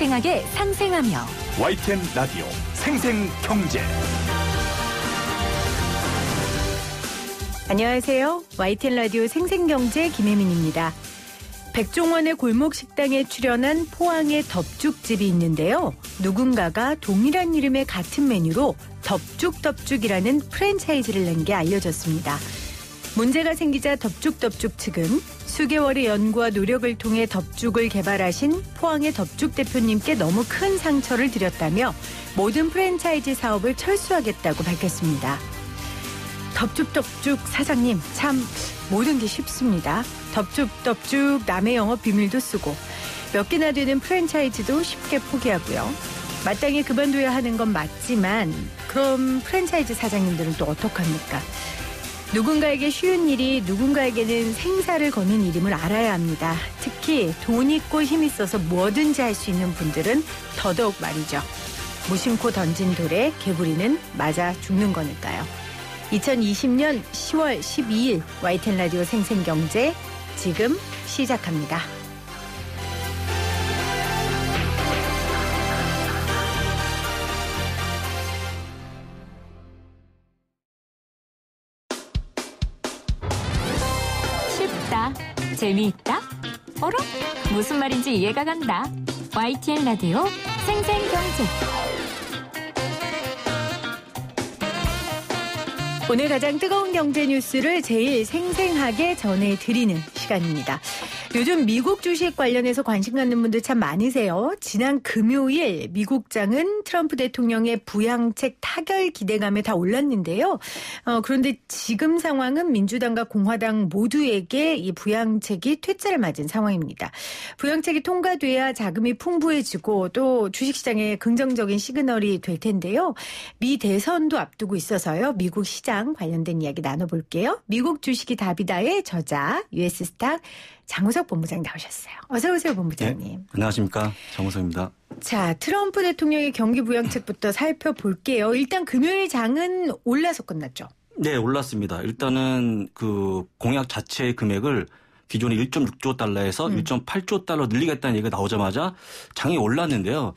생생하게 상생하며 YTN 라디오 생생경제. 안녕하세요. YTN 라디오 생생경제 김혜민입니다. 백종원의 골목 식당에 출연한 포항의 덮죽집이 있는데요. 누군가가 동일한 이름의 같은 메뉴로 덮죽이라는 프랜차이즈를 낸 게 알려졌습니다. 문제가 생기자 덮죽 측은 수개월의 연구와 노력을 통해 덮죽을 개발하신 포항의 덮죽 대표님께 너무 큰 상처를 드렸다며 모든 프랜차이즈 사업을 철수하겠다고 밝혔습니다. 덮죽 사장님, 참 모든 게 쉽습니다. 덮죽 남의 영업 비밀도 쓰고 몇 개나 되는 프랜차이즈도 쉽게 포기하고요. 마땅히 그만둬야 하는 건 맞지만 그럼 프랜차이즈 사장님들은 또 어떡합니까? 누군가에게 쉬운 일이 누군가에게는 생사를 거는 일임을 알아야 합니다. 특히 돈 있고 힘 있어서 뭐든지 할 수 있는 분들은 더더욱 말이죠. 무심코 던진 돌에 개구리는 맞아 죽는 거니까요. 2020년 10월 12일 YTN 라디오 생생경제 지금 시작합니다. 쉽다, 재미있다, 어라? 무슨 말인지 이해가 간다. YTN 라디오 생생경제. 오늘 가장 뜨거운 경제 뉴스를 제일 생생하게 전해드리는 시간입니다. 요즘 미국 주식 관련해서 관심 갖는 분들 참 많으세요. 지난 금요일 미국장은 트럼프 대통령의 부양책 타결 기대감에 다 올랐는데요. 그런데 지금 상황은 민주당과 공화당 모두에게 이 부양책이 퇴짜를 맞은 상황입니다. 부양책이 통과돼야 자금이 풍부해지고 또 주식시장에 긍정적인 시그널이 될 텐데요. 미 대선도 앞두고 있어서요. 미국 시장 관련된 이야기 나눠볼게요. 미국 주식이 답이다의 저자 US스탁 장우석 본부장 나오셨어요. 어서 오세요, 본부장님. 네, 안녕하십니까. 장우석입니다. 자, 트럼프 대통령의 경기 부양책부터 살펴볼게요. 일단 금요일 장은 올라서 끝났죠? 네, 올랐습니다. 일단은 그 공약 자체의 금액을 기존에 1.6조 달러에서 1.8조 달러 늘리겠다는 얘기가 나오자마자 장이 올랐는데요.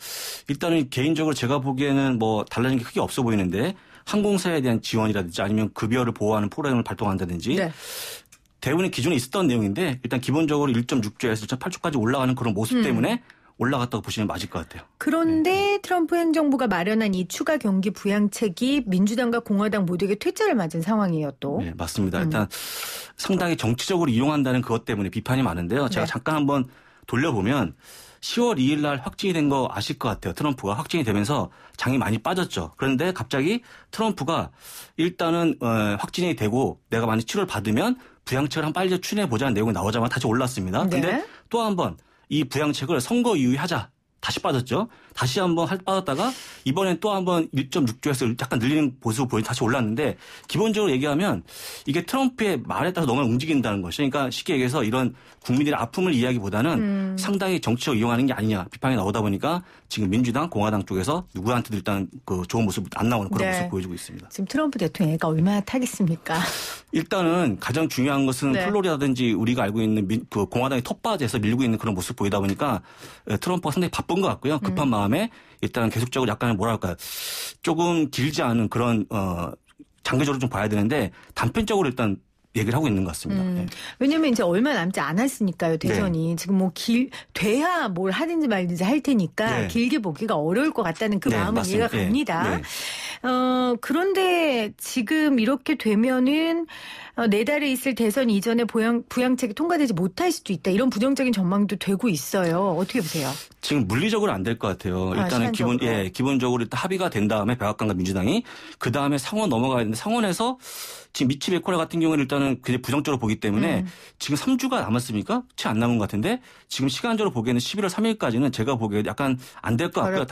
일단은 개인적으로 제가 보기에는 뭐 달라진 게 크게 없어 보이는데 항공사에 대한 지원이라든지 아니면 급여를 보호하는 프로그램을 발동한다든지 네. 대부분 기존에 있었던 내용인데 일단 기본적으로 1.6조에서 1.8조까지 올라가는 그런 모습 때문에 올라갔다고 보시면 맞을 것 같아요. 그런데 트럼프 행정부가 마련한 이 추가 경기 부양책이 민주당과 공화당 모두에게 퇴짜를 맞은 상황이에요, 또. 네, 맞습니다. 일단 상당히 정치적으로 이용한다는 그것 때문에 비판이 많은데요. 제가 네. 잠깐 한번 돌려보면 10월 2일 날 확진이 된 거 아실 것 같아요. 트럼프가 확진이 되면서 장이 많이 빠졌죠. 그런데 갑자기 트럼프가 일단은 확진이 되고 내가 만약 치료를 받으면 부양책을 빨리 추진해보자는 내용이 나오자마자 다시 올랐습니다. 그런데 네. 또 한 번 이 부양책을 선거 이후에 하자. 다시 빠졌죠. 다시 한번 빠졌다가 이번엔 또 한번 1.6조에서 약간 늘리는 모습을 보여 다시 올랐는데 기본적으로 얘기하면 이게 트럼프의 말에 따라서 너무 움직인다는 것이죠. 그러니까 쉽게 얘기해서 이런 국민들의 아픔을 이야기보다는 상당히 정치적 이용하는 게 아니냐 비판이 나오다 보니까 지금 민주당, 공화당 쪽에서 누구한테도 일단 그 좋은 모습 안 나오는 그런 모습을 보여주고 있습니다. 지금 트럼프 대통령이가 얼마나 타겠습니까? 일단은 가장 중요한 것은 네. 플로리다든지 우리가 알고 있는 그 공화당이 텃밭에서 밀고 있는 그런 모습 보이다 보니까 트럼프가 상당히 바쁜 것 같고요. 급한 마음에 일단 계속적으로 약간 뭐랄까 조금 길지 않은 그런 장기적으로 좀 봐야 되는데 단편적으로 일단 얘기를 하고 있는 것 같습니다. 네. 왜냐면 이제 얼마 남지 않았으니까요, 대선이. 네. 지금 뭐 돼야 뭘 하든지 말든지 할 테니까 네. 길게 보기가 어려울 것 같다는 그 마음은 맞습니다. 이해가 갑니다. 네. 그런데 지금 이렇게 되면은 내달에 있을 대선 이전에 부양책이 통과되지 못할 수도 있다. 이런 부정적인 전망도 되고 있어요. 어떻게 보세요? 지금 물리적으로 안 될 것 같아요. 일단은 기본적으로 일단 합의가 된 다음에 백악관과 민주당이 그 다음에 상원 넘어가야 되는데 상원에서 지금 미치 베코라 같은 경우는 일단은 그냥 부정적으로 보기 때문에 지금 3주가 남았습니까? 채 안 남은 것 같은데 지금 시간적으로 보기에는 11월 3일까지는 제가 보기에 약간 안 될 것 같고요.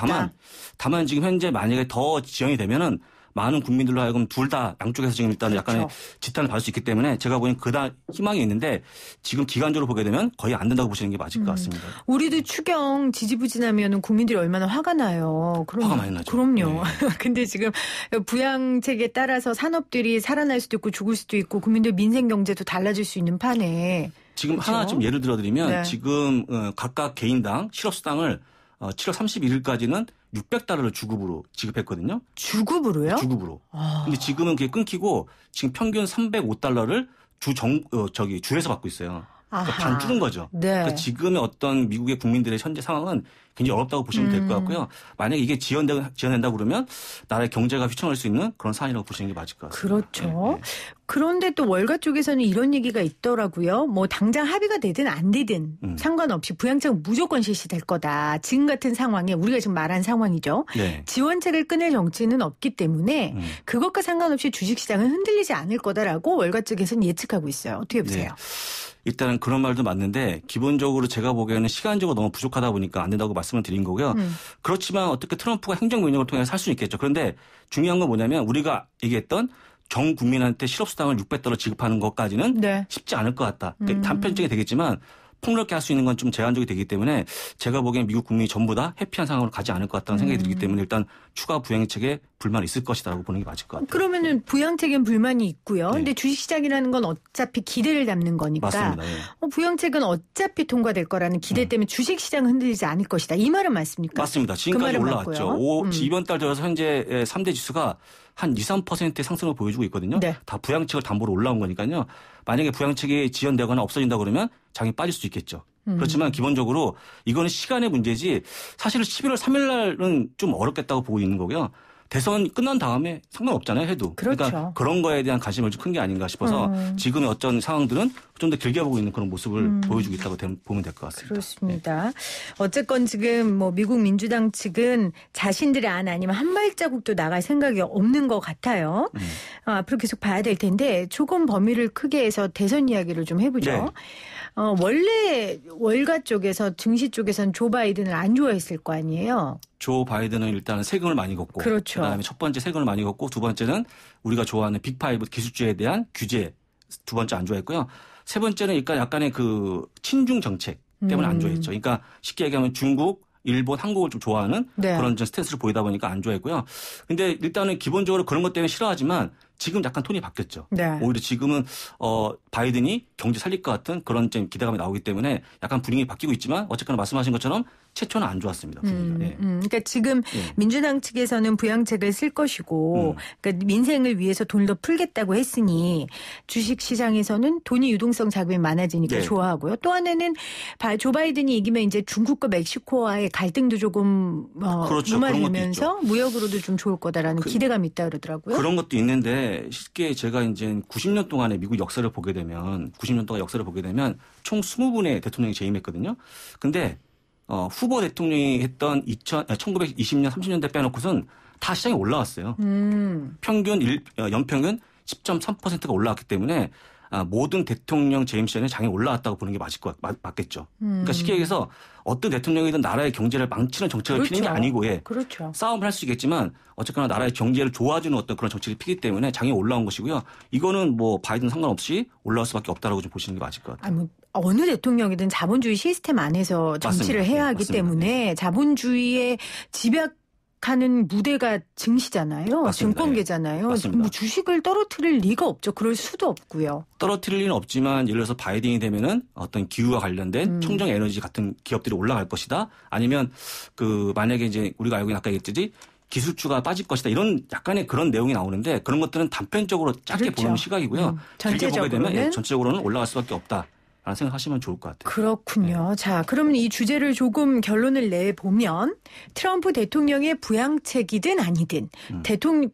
다만 지금 현재 만약에 더 지연이 되면은 많은 국민들로 하여금 둘 다 양쪽에서 지금 일단은 약간의 지탄을 받을 수 있기 때문에 제가 보기엔 그다 희망이 있는데 지금 기간적으로 보게 되면 거의 안 된다고 보시는 게 맞을 것 같습니다. 우리도 추경 지지부진하면 국민들이 얼마나 화가 나요. 화가 많이 나죠. 그럼요. 네. 근데 지금 부양책에 따라서 산업들이 살아날 수도 있고 죽을 수도 있고 국민들 민생 경제도 달라질 수 있는 판에. 지금 그렇죠? 하나 좀 예를 들어드리면 네. 지금 각각 개인당 실업수당을 7월 31일까지는 600달러를 주급으로 지급했거든요. 주급으로요? 주급으로. 근데 지금은 그게 끊기고 지금 평균 305달러를 주에서 받고 있어요. 그러니까 반 줄은 거죠. 네. 그러니까 지금의 어떤 미국의 국민들의 현재 상황은 굉장히 어렵다고 보시면 될 것 같고요. 만약에 이게 지연된다고 그러면 나라의 경제가 휘청할 수 있는 그런 사안이라고 보시는 게 맞을 것 같습니다. 그렇죠. 네. 그런데 또 월가 쪽에서는 이런 얘기가 있더라고요. 뭐 당장 합의가 되든 안 되든 상관없이 부양책 무조건 실시될 거다. 지금 같은 상황에 우리가 지금 말한 상황이죠. 네. 지원책을 끊을 정치는 없기 때문에 그것과 상관없이 주식시장은 흔들리지 않을 거다라고 월가 쪽에서는 예측하고 있어요. 어떻게 보세요? 네. 일단은 그런 말도 맞는데 기본적으로 제가 보기에는 시간적으로 너무 부족하다 보니까 안 된다고 말씀을 드린 거고요. 그렇지만 어떻게 트럼프가 행정 명령을 통해서 할 수 있겠죠. 그런데 중요한 건 뭐냐면 우리가 얘기했던 전 국민한테 실업수당을 $600 지급하는 것까지는 네. 쉽지 않을 것 같다. 그러니까 단편적이 되겠지만 폭넓게 할 수 있는 건 좀 제한적이 되기 때문에 제가 보기엔 미국 국민이 전부 다 해피한 상황으로 가지 않을 것 같다는 생각이 들기 때문에 일단 추가 부양책에 불만이 있을 것이라고 보는 게 맞을 것 같아요. 그러면은 부양책엔 불만이 있고요. 네. 근데 주식시장이라는 건 어차피 기대를 담는 거니까. 맞습니다. 예. 부양책은 어차피 통과될 거라는 기대 때문에 주식시장은 흔들리지 않을 것이다. 이 말은 맞습니까? 맞습니다. 지금까지 그 올라왔죠. 이번 달 들어서 현재 3대 지수가 한 2, 3%의 상승을 보여주고 있거든요. 네. 다 부양책을 담보로 올라온 거니까요. 만약에 부양책이 지연되거나 없어진다 그러면 장이 빠질 수 있겠죠. 그렇지만 기본적으로 이거는 시간의 문제지 사실은 11월 3일 날은 좀 어렵겠다고 보고 있는 거고요. 대선 끝난 다음에 상관없잖아요, 해도. 그렇죠. 그러니까 그런 거에 대한 관심이 좀 큰 게 아닌가 싶어서 지금의 어떤 상황들은 좀 더 길게 보고 있는 그런 모습을 보여주고 있다고 보면 될 것 같습니다. 그렇습니다. 어쨌건 지금 뭐 미국 민주당 측은 자신들의 안 아니면 한 발자국도 나갈 생각이 없는 것 같아요. 앞으로 계속 봐야 될 텐데 조금 범위를 크게 해서 대선 이야기를 좀 해보죠. 네. 원래 월가 쪽에서 증시 쪽에서는 조 바이든을 안 좋아했을 거 아니에요. 조 바이든은 일단은 세금을 많이 걷고 그렇죠. 그다음에 첫 번째 세금을 많이 걷고 두 번째는 우리가 좋아하는 빅5 기술주에 대한 규제 두 번째 안 좋아했고요. 세 번째는 약간의 그 친중 정책 때문에 안 좋아했죠. 그러니까 쉽게 얘기하면 중국, 일본, 한국을 좀 좋아하는 네. 그런 스탠스를 보이다 보니까 안 좋아했고요. 근데 일단은 기본적으로 그런 것 때문에 싫어하지만 지금 약간 톤이 바뀌었죠. 네. 오히려 지금은 바이든이 경제 살릴 것 같은 그런 좀 기대감이 나오기 때문에 약간 분위기 바뀌고 있지만 어쨌거나 말씀하신 것처럼 최초는 안 좋았습니다. 분위기가. 예. 그러니까 지금 민주당 측에서는 부양책을 쓸 것이고 그러니까 민생을 위해서 돈을 더 풀겠다고 했으니 주식시장에서는 돈이 유동성 자금이 많아지니까 네. 좋아하고요. 또 하나는 조 바이든이 이기면 이제 중국과 멕시코와의 갈등도 조금 그렇죠. 무마되면서 무역으로도 좀 좋을 거다라는 기대감이 있다 그러더라고요. 그런 것도 있는데 쉽게 제가 이제 90년 동안의 미국 역사를 보게 되면 90년 동안 역사를 보게 되면 총 20분의 대통령이 재임했거든요. 근데 후보 대통령이 했던 1920년 30년대 빼놓고선 다 시장이 올라왔어요. 연평균 10.3%가 올라왔기 때문에 모든 대통령 재임 시절에 장이 올라왔다고 보는 게 맞겠죠. 그러니까 쉽게 얘기해서 어떤 대통령이든 나라의 경제를 망치는 정책을 그렇죠. 피는 게 아니고 그렇죠. 싸움을 할 수 있겠지만 어쨌거나 나라의 경제를 도와주는 어떤 그런 정책을 피기 때문에 장이 올라온 것이고요. 이거는 뭐 바이든 상관없이 올라올 수밖에 없다라고 좀 보시는 게 맞을 것 같아요. 뭐 어느 대통령이든 자본주의 시스템 안에서 정치를 맞습니다. 해야 네, 하기 맞습니다. 때문에 자본주의의 집약하는 무대가 증시잖아요. 맞습니다. 증권계잖아요. 맞습니다. 뭐 주식을 떨어뜨릴 리가 없죠. 그럴 수도 없고요. 떨어뜨릴 리는 없지만 예를 들어서 바이든이 되면은 어떤 기후와 관련된 청정 에너지 같은 기업들이 올라갈 것이다. 아니면 만약에 이제 우리가 알고 있는 아까 얘기했듯이 기술주가 빠질 것이다. 이런 약간의 그런 내용이 나오는데 그런 것들은 단편적으로 짧게 그렇죠. 보는 시각이고요. 길게 보게 되면 전체적으로는 올라갈 수밖에 없다. 라는 생각하시면 좋을 것 같아요. 그렇군요. 네. 자, 그러면 이 주제를 조금 결론을 내보면 트럼프 대통령의 부양책이든 아니든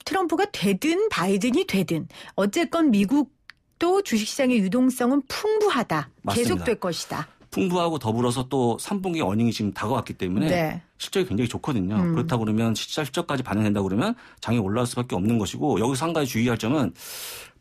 트럼프가 되든 바이든이 되든 어쨌건 미국도 주식시장의 유동성은 풍부하다. 맞습니다. 계속될 것이다. 풍부하고 더불어서 또 3분기 어닝이 지금 다가왔기 때문에 네. 실적이 굉장히 좋거든요. 그렇다고 그러면 실적까지 반영된다고 그러면 장이 올라올 수밖에 없는 것이고 여기서 한 가지 주의할 점은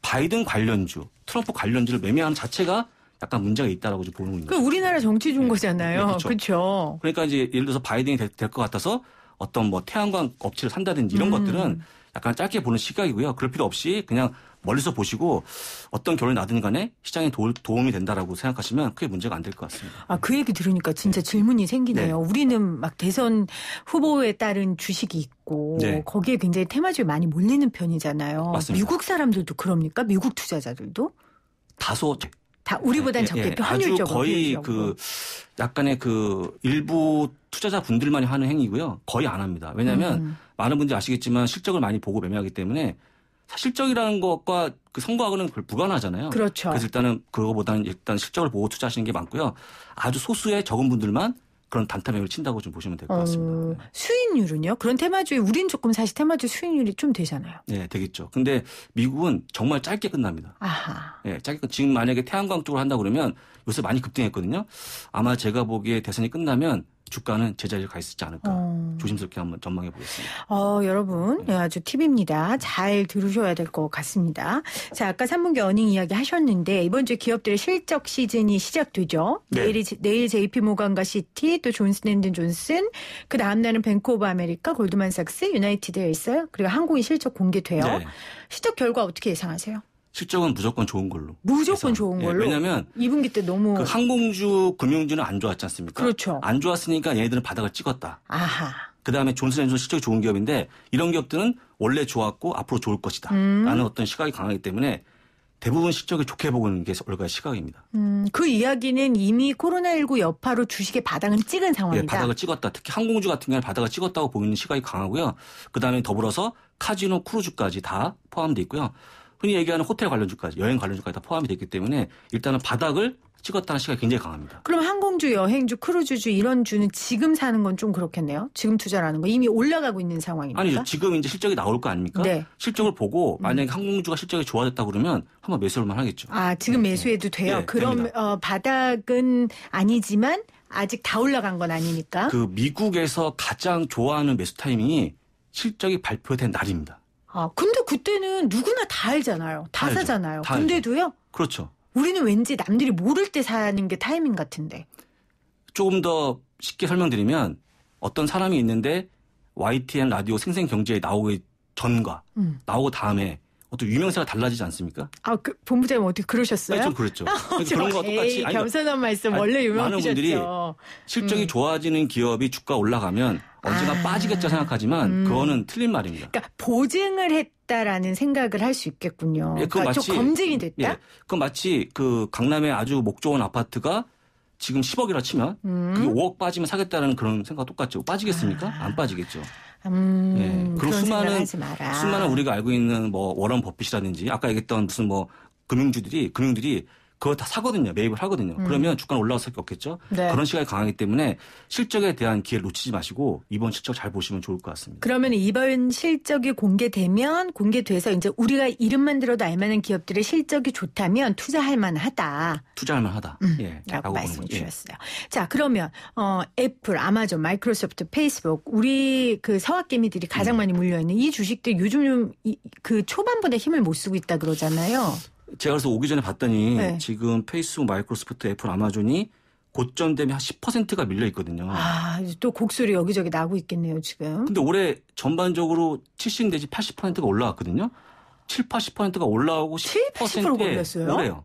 바이든 관련주, 트럼프 관련주를 매매하는 자체가 약간 문제가 있다라고 좀 보는 거죠. 우리나라 정치 준 거잖아요. 네, 그렇죠. 그러니까 이제 예를 들어서 바이든이 될 것 같아서 어떤 뭐 태양광 업체를 산다든지 이런 것들은 약간 짧게 보는 시각이고요. 그럴 필요 없이 그냥 멀리서 보시고 어떤 결론이 나든 간에 시장에 도움이 된다라고 생각하시면 크게 문제가 안 될 것 같습니다. 그 얘기 들으니까 진짜 질문이 생기네요. 네. 우리는 막 대선 후보에 따른 주식이 있고 네. 거기에 굉장히 테마주에 많이 몰리는 편이잖아요. 맞습니다. 미국 사람들도 그럽니까? 미국 투자자들도? 다소 다 우리보단 적겠죠. 아주 확률적으로. 거의 비율적으로. 약간의 그 일부 투자자분들만이 하는 행위고요. 거의 안 합니다. 왜냐하면 많은 분들이 아시겠지만 실적을 많이 보고 매매하기 때문에 실적이라는 것과 그 성과하고는 무관하잖아요. 그렇죠. 그래서 일단은 그거보다는 일단 실적을 보고 투자하시는 게 많고요. 아주 소수의 적은 분들만 그런 단타 매매를 친다고 좀 보시면 될 것 같습니다. 수익률은요? 그런 테마주에 우린 조금 사실 테마주 수익률이 좀 되잖아요. 네, 되겠죠. 근데 미국은 정말 짧게 끝납니다. 아하. 네, 짧게 지금 만약에 태양광 쪽으로 한다 그러면 요새 많이 급등했거든요. 아마 제가 보기에 대선이 끝나면 주가는 제자리를 가 있지 않을까. 조심스럽게 한번 전망해 보겠습니다. 여러분, 네, 아주 팁입니다. 잘 들으셔야 될 것 같습니다. 자, 아까 3분기 어닝 이야기 하셨는데 이번 주 기업들의 실적 시즌이 시작되죠. 네. 내일 JP 모건과 시티, 또 존슨앤드존슨, 그 다음 날은 뱅크 오브 아메리카, 골드만삭스, 유나이티드에 있어요. 그리고 항공이 실적 공개돼요. 네. 실적 결과 어떻게 예상하세요? 실적은 무조건 좋은 걸로. 무조건 좋은 걸로. 왜냐하면 2분기 때 너무 그 항공주, 금융주는 안 좋았지 않습니까? 그렇죠. 안 좋았으니까 얘네들은 바닥을 찍었다. 아하. 그다음에 존슨앤존슨 실적이 좋은 기업인데 이런 기업들은 원래 좋았고 앞으로 좋을 것이다. 라는 어떤 시각이 강하기 때문에 대부분 실적을 좋게 보고 있는 게 월가의 시각입니다. 그 이야기는 이미 코로나19 여파로 주식의 바닥은 찍은 상황이다. 예, 바닥을 찍었다. 특히 항공주 같은 경우는 바닥을 찍었다고 보이는 시각이 강하고요. 그다음에 더불어서 카지노, 크루즈까지 다 포함되어 있고요. 흔히 얘기하는 호텔 관련주까지, 여행 관련주까지 다 포함이 됐기 때문에 일단은 바닥을 찍었다는 시각이 굉장히 강합니다. 그럼 항공주, 여행주, 크루즈주 이런 주는 지금 사는 건 좀 그렇겠네요. 지금 투자라는 거 이미 올라가고 있는 상황입니까? 아니죠. 지금 이제 실적이 나올 거 아닙니까? 네. 실적을 보고 만약에 항공주가 실적이 좋아졌다 그러면 한번 매수할 만하겠죠. 아, 지금 매수해도 돼요. 네, 그럼 바닥은 아니지만 아직 다 올라간 건 아니니까. 그 미국에서 가장 좋아하는 매수 타이밍이 실적이 발표된 날입니다. 아, 근데 그때는 누구나 다 알잖아요. 다 알죠. 사잖아요. 다 근데도요? 그렇죠. 우리는 왠지 남들이 모를 때 사는 게 타이밍 같은데. 조금 더 쉽게 설명드리면 어떤 사람이 있는데 YTN 라디오 생생경제에 나오기 전과 나오고 다음에 어떤 유명세가 달라지지 않습니까? 아, 본부장님 어떻게 그러셨어요? 좀 그렇죠. 그런 거 똑같이. 아니, 겸손한 말씀 원래 유명하셨죠. 많은 분들이 실적이 좋아지는 기업이 주가 올라가면 언젠가 빠지겠죠 생각하지만 그거는 틀린 말입니다. 그러니까 보증을 했다라는 생각을 할 수 있겠군요. 예, 그러니까 좀 검증이 됐다? 예, 그건 마치 그 강남에 아주 목 좋은 아파트가 지금 10억이라 치면 그게 5억 빠지면 사겠다는 그런 생각 똑같죠. 빠지겠습니까? 안 빠지겠죠. 예. 그리고 수많은 우리가 알고 있는 뭐 워런 버핏이라든지 아까 얘기했던 무슨 뭐 금융주들이 그거 다 사거든요. 매입을 하거든요. 그러면 주가는 올라갈 수밖에 없겠죠. 네. 그런 시각이 강하기 때문에 실적에 대한 기회를 놓치지 마시고 이번 실적 잘 보시면 좋을 것 같습니다. 그러면 이번 실적이 공개돼서 이제 우리가 이름만 들어도 알만한 기업들의 실적이 좋다면 투자할 만하다. 투자할 만하다. 예, 라고 말씀 주셨어요. 자, 그러면 애플, 아마존, 마이크로소프트, 페이스북 우리 그 서학개미들이 가장 많이 물려있는 이 주식들 요즘 그 초반보다 힘을 못 쓰고 있다 그러잖아요. 제가 그래서 오기 전에 봤더니 네. 지금 페이스북, 마이크로소프트, 애플, 아마존이 고점 대비 한 10%가 밀려 있거든요. 아, 또 곡소리 여기저기 나고 있겠네요, 지금. 근데 올해 전반적으로 70 내지 80%가 올라왔거든요. 7, 80%가 올라오고 80%가 올랐어요? 올해요.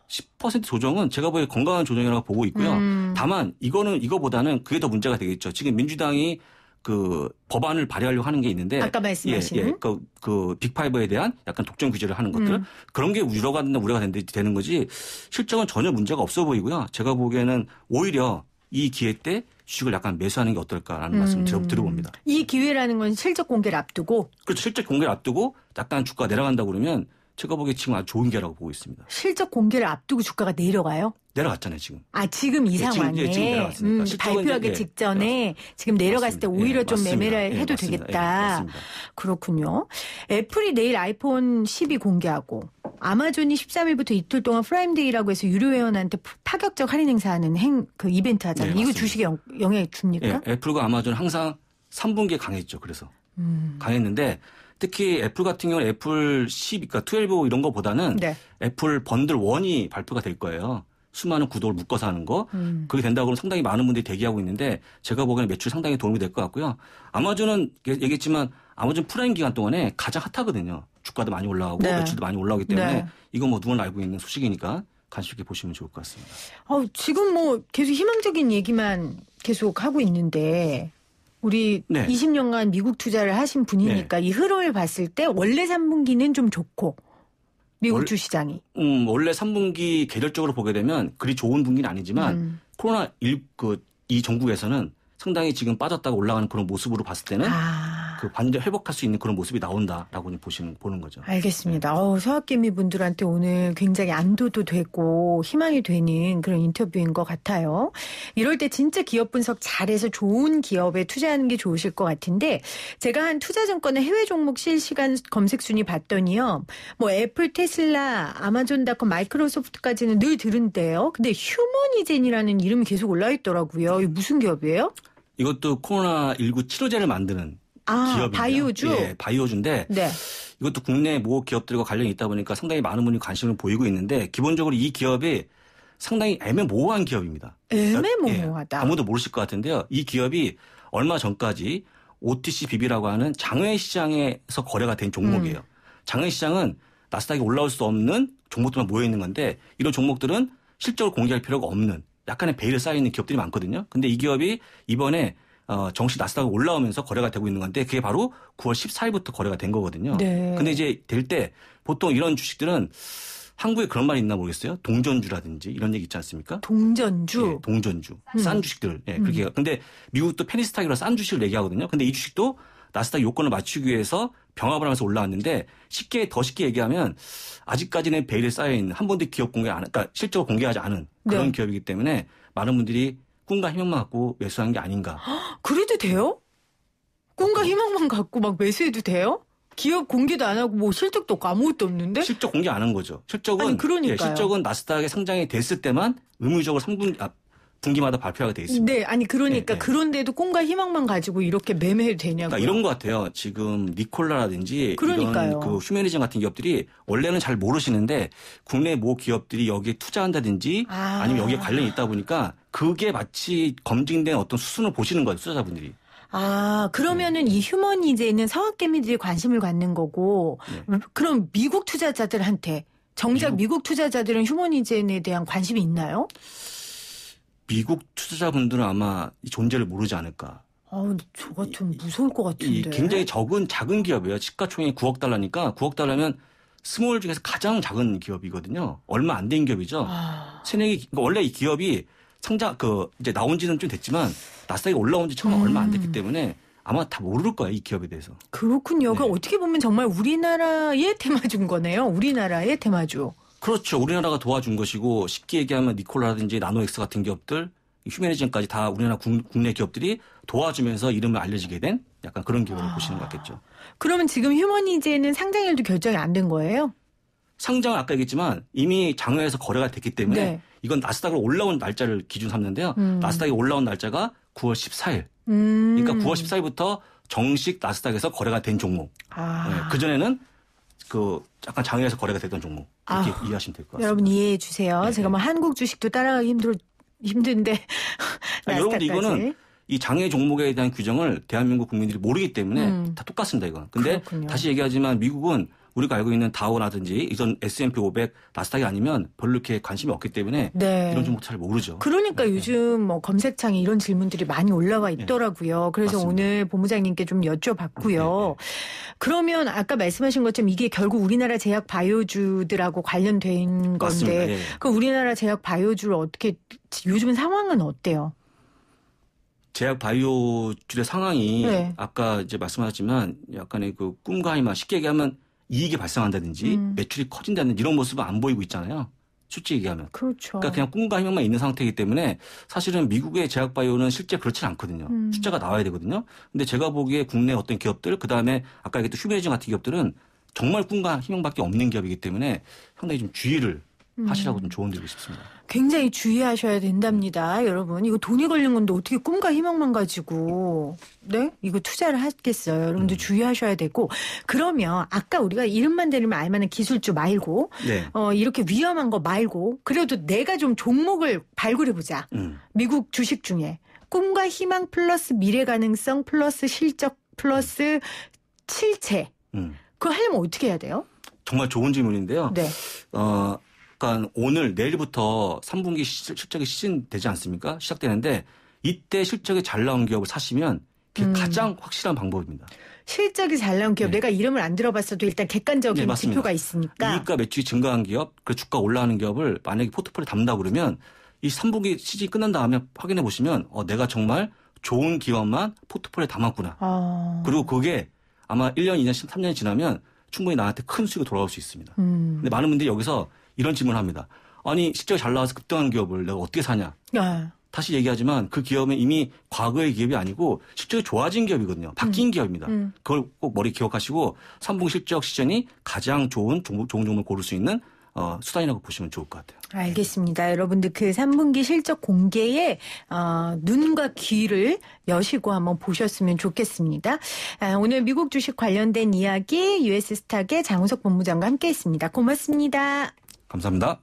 10% 조정은 제가 보기에 건강한 조정이라고 보고 있고요. 다만 이거보다는 그게 더 문제가 되겠죠. 지금 민주당이 그 법안을 발의하려고 하는 게 있는데 아까 말씀하신 그 빅파이브에 대한 약간 독점 규제를 하는 것들 그런 게 우려가 되는 거지 실적은 전혀 문제가 없어 보이고요. 제가 보기에는 오히려 이 기회 때 주식을 약간 매수하는 게 어떨까라는 말씀을 들어봅니다. 이 기회라는 건 실적 공개를 앞두고 그렇죠. 실적 공개를 앞두고 약간 주가가 내려간다고 그러면 제가 보기에 지금 아주 좋은 기회라고 보고 있습니다. 실적 공개를 앞두고 주가가 내려가요? 내려갔잖아요, 지금. 아, 지금 이 상황에 지금 내려갔으니까. 발표하기 직전에 지금 내려갔을 때 오히려 좀 매매를 해도 맞습니다. 되겠다. 맞습니다. 그렇군요. 애플이 내일 아이폰 12 공개하고 아마존이 13일부터 이틀 동안 프라임데이라고 해서 유료 회원한테 파격적 할인 행사하는 그 이벤트 하잖아요. 네, 이거 맞습니다. 주식에 영향 줍니까? 예, 애플과 아마존은 항상 3분기에 강했죠. 그래서 강했는데 특히 애플 같은 경우는 애플 10, 그러니까 12 이런 거보다는 네. 애플 번들 1이 발표가 될 거예요. 수많은 구독을 묶어서 하는 거. 그게 된다고 하면 상당히 많은 분들이 대기하고 있는데 제가 보기에는 매출 상당히 도움이 될 것 같고요. 아마존은 얘기했지만 아마존 프라임 기간 동안에 가장 핫하거든요. 주가도 많이 올라가고 네. 매출도 많이 올라오기 때문에 네. 이건 뭐 누구나 알고 있는 소식이니까 관심 있게 보시면 좋을 것 같습니다. 지금 뭐 계속 희망적인 얘기만 계속 하고 있는데 우리 네. 20년간 미국 투자를 하신 분이니까 이 흐름을 봤을 때 원래 3분기는 좀 좋고 미국 주시장이. 원래 3분기 계절적으로 보게 되면 그리 좋은 분기는 아니지만 이 종국에서는 상당히 지금 빠졌다가 올라가는 그런 모습으로 봤을 때는 그 완전 회복할 수 있는 그런 모습이 나온다라고 보는 거죠. 알겠습니다. 서학개미 분들한테 오늘 굉장히 안도도 되고 희망이 되는 그런 인터뷰인 것 같아요. 이럴 때 진짜 기업 분석 잘해서 좋은 기업에 투자하는 게 좋으실 것 같은데 제가 한 투자증권의 해외 종목 실시간 검색 순위 봤더니요. 뭐 애플, 테슬라, 아마존닷컴, 마이크로소프트까지는 늘 들은데요. 근데 휴머니젠이라는 이름이 계속 올라 있더라고요. 이게 무슨 기업이에요? 이것도 코로나19 치료제를 만드는 기업인데요. 바이오주? 예, 바이오주인데 네. 이것도 국내 모 기업들과 관련이 있다 보니까 상당히 많은 분이 관심을 보이고 있는데 기본적으로 이 기업이 상당히 애매모호한 기업입니다. 애매모호하다. 예, 아무도 모르실 것 같은데요. 이 기업이 얼마 전까지 OTCBB라고 하는 장외시장에서 거래가 된 종목이에요. 장외시장은 나스닥에 올라올 수 없는 종목들만 모여있는 건데 이런 종목들은 실적을 공개할 필요가 없는 약간의 베일에 쌓여있는 기업들이 많거든요. 근데 이 기업이 이번에 정식 나스닥에 올라오면서 거래가 되고 있는 건데 그게 바로 9월 14일부터 거래가 된 거거든요. 네. 근데 이제 될 때 보통 이런 주식들은 한국에 그런 말이 있나 모르겠어요. 동전주라든지 이런 얘기 있지 않습니까? 동전주? 예, 동전주. 싼 주식들. 예, 그렇게. 근데 미국도 페니스탁이라 싼 주식을 얘기하거든요. 근데 이 주식도 나스닥 요건을 맞추기 위해서 병합을 하면서 올라왔는데 더 쉽게 얘기하면 아직까지는 베일에 쌓여있는 한 번도 기업 그러니까 실적을 공개하지 않은 그런 기업이기 때문에 많은 분들이 꿈과 희망만 갖고 매수한 게 아닌가. 그래도 돼요? 꿈과 희망만 갖고 막 매수해도 돼요? 기업 공개도 안 하고 뭐 실적도 없고 아무것도 없는데? 실적 공개 안 한 거죠. 실적은 아니, 그러니까요. 실적은 나스닥에 상장이 됐을 때만 의무적으로 분기마다 발표하게 돼 있습니다. 네, 아니 그러니까 네. 그런데도 꿈과 희망만 가지고 이렇게 매매해도 되냐고요? 그러니까 이런 것 같아요. 지금 니콜라라든지 그러니까요. 이런 그 휴메니즘 같은 기업들이 원래는 잘 모르시는데 국내 모 기업들이 여기에 투자한다든지 아니면 여기에 관련이 있다 보니까 그게 마치 검증된 어떤 수순을 보시는 거예요. 투자자분들이. 그러면은 이 휴머니제는 서학개미들이 관심을 갖는 거고 그럼 미국 투자자들한테 정작 미국 투자자들은 휴머니젠에 대한 관심이 있나요? 미국 투자자분들은 아마 이 존재를 모르지 않을까. 저 같으면 무서울 것 같은데. 굉장히 작은 기업이에요. 시가총액이 9억 달러니까 9억 달러면 스몰 중에서 가장 작은 기업이거든요. 얼마 안 된 기업이죠. 원래 이 기업이 이제 나온 지는 좀 됐지만 나스닥에 올라온 지 처음 얼마 안 됐기 때문에 아마 다 모를 거예요. 이 기업에 대해서. 그렇군요. 네. 그 어떻게 보면 정말 우리나라의 테마주인 거네요. 우리나라의 테마주. 그렇죠. 우리나라가 도와준 것이고 쉽게 얘기하면 니콜라라든지 나노엑스 같은 기업들, 휴메니즘까지 다 우리나라 국내 기업들이 도와주면서 이름을 알려지게 된 약간 그런 기업으로 보시는 것 같겠죠. 그러면 지금 휴머니제는 상장일도 결정이 안 된 거예요? 상장은 아까 얘기했지만 이미 장외에서 거래가 됐기 때문에 네. 이건 나스닥으로 올라온 날짜를 기준 삼는데요. 나스닥에 올라온 날짜가 9월 14일. 그러니까 9월 14일부터 정식 나스닥에서 거래가 된 종목. 네, 그전에는 약간 장외에서 거래가 됐던 종목. 이렇게 이해하시면 될 것 같습니다. 여러분 이해해 주세요. 네. 제가 뭐 한국 주식도 따라가기 힘든데. 여러분들 이거는 이 장외 종목에 대한 규정을 대한민국 국민들이 모르기 때문에 다 똑같습니다. 이건. 근데 그렇군요. 다시 얘기하지만 미국은 우리가 알고 있는 다우라든지 이전 S&P 500, 나스닥이 아니면 별로 이렇게 관심이 없기 때문에 네. 이런 종목 잘 모르죠. 그러니까 요즘 뭐 검색창에 이런 질문들이 많이 올라와 있더라고요. 그래서 맞습니다. 오늘 본부장님께 좀 여쭤봤고요. 그러면 아까 말씀하신 것처럼 이게 결국 우리나라 제약 바이오주들하고 관련된 맞습니다. 건데 예. 그 우리나라 제약 바이오주를 어떻게 요즘 상황은 어때요? 제약 바이오주의 상황이 네. 아까 이제 말씀하셨지만 약간의 그 꿈과 희망 쉽게 얘기하면 이익이 발생한다든지 매출이 커진다든지 이런 모습은 안 보이고 있잖아요. 솔직히 얘기하면. 그렇죠. 그러니까 그냥 꿈과 희망만 있는 상태이기 때문에 사실은 미국의 제약 바이오는 실제 그렇지 않거든요. 숫자가 나와야 되거든요. 근데 제가 보기에 국내 어떤 기업들 그다음에 아까 얘기했던 휴메니즘 같은 기업들은 정말 꿈과 희망밖에 없는 기업이기 때문에 상당히 좀 주의를 하시라고 좀 조언드리고 싶습니다. 굉장히 주의하셔야 된답니다. 여러분 이거 돈이 걸린 건데 어떻게 꿈과 희망만 가지고 네? 이거 투자를 하겠어요. 여러분들 주의하셔야 되고 그러면 아까 우리가 이름만 대리면 알만한 기술주 말고 네. 이렇게 위험한 거 말고 그래도 내가 좀 종목을 발굴해보자. 미국 주식 중에 꿈과 희망 플러스 미래 가능성 플러스 실적 플러스 실체 그거 하려면 어떻게 해야 돼요? 정말 좋은 질문인데요. 네. 그러니까 오늘 내일부터 3분기 실적이 시즌되지 않습니까? 시작되는데 이때 실적이 잘 나온 기업을 사시면 그게 가장 확실한 방법입니다. 실적이 잘 나온 기업 네. 내가 이름을 안 들어봤어도 일단 객관적인 네, 맞습니다. 지표가 있으니까. 이익과 매출이 증가한 기업, 그 주가 올라가는 기업을 만약에 포트폴리오에 담는다 그러면 이 3분기 시즌이 끝난 다음에 확인해 보시면 내가 정말 좋은 기업만 포트폴리오에 담았구나. 그리고 그게 아마 1년, 2년, 3년이 지나면 충분히 나한테 큰 수익이 돌아올 수 있습니다. 근데 많은 분들이 여기서 이런 질문을 합니다. 아니 실적이 잘 나와서 급등한 기업을 내가 어떻게 사냐. 다시 얘기하지만 그 기업은 이미 과거의 기업이 아니고 실적이 좋아진 기업이거든요. 바뀐 기업입니다. 그걸 꼭 머리 기억하시고 3분기 실적 시즌이 가장 좋은 종목을 고를 수 있는 수단이라고 보시면 좋을 것 같아요. 알겠습니다. 여러분들 그 3분기 실적 공개에 눈과 귀를 여시고 한번 보셨으면 좋겠습니다. 오늘 미국 주식 관련된 이야기 US 스탁의 장우석 본부장과 함께했습니다. 고맙습니다. 감사합니다.